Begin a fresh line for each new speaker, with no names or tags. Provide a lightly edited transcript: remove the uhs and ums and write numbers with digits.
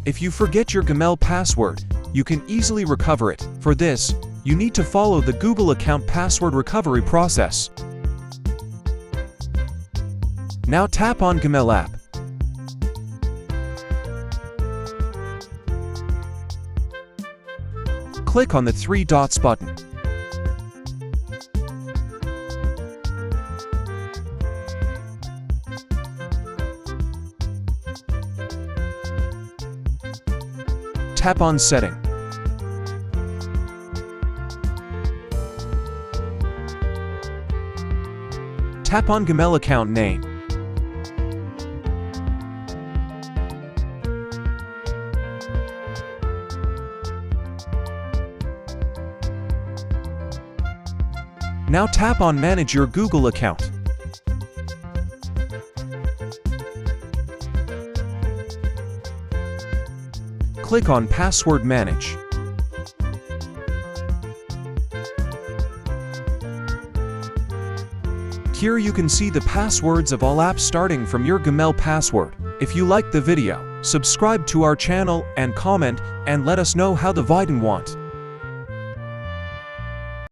If you forget your Gmail password, you can easily recover it. For this, you need to follow the Google account password recovery process. Now tap on Gmail app. Click on the three dots button. Tap on Setting. Tap on Gmail account name. Now tap on Manage your Google account. Click on Password Manage. Here you can see the passwords of all apps starting from your Gmail password. If you liked the video, subscribe to our channel and comment and let us know how the video went.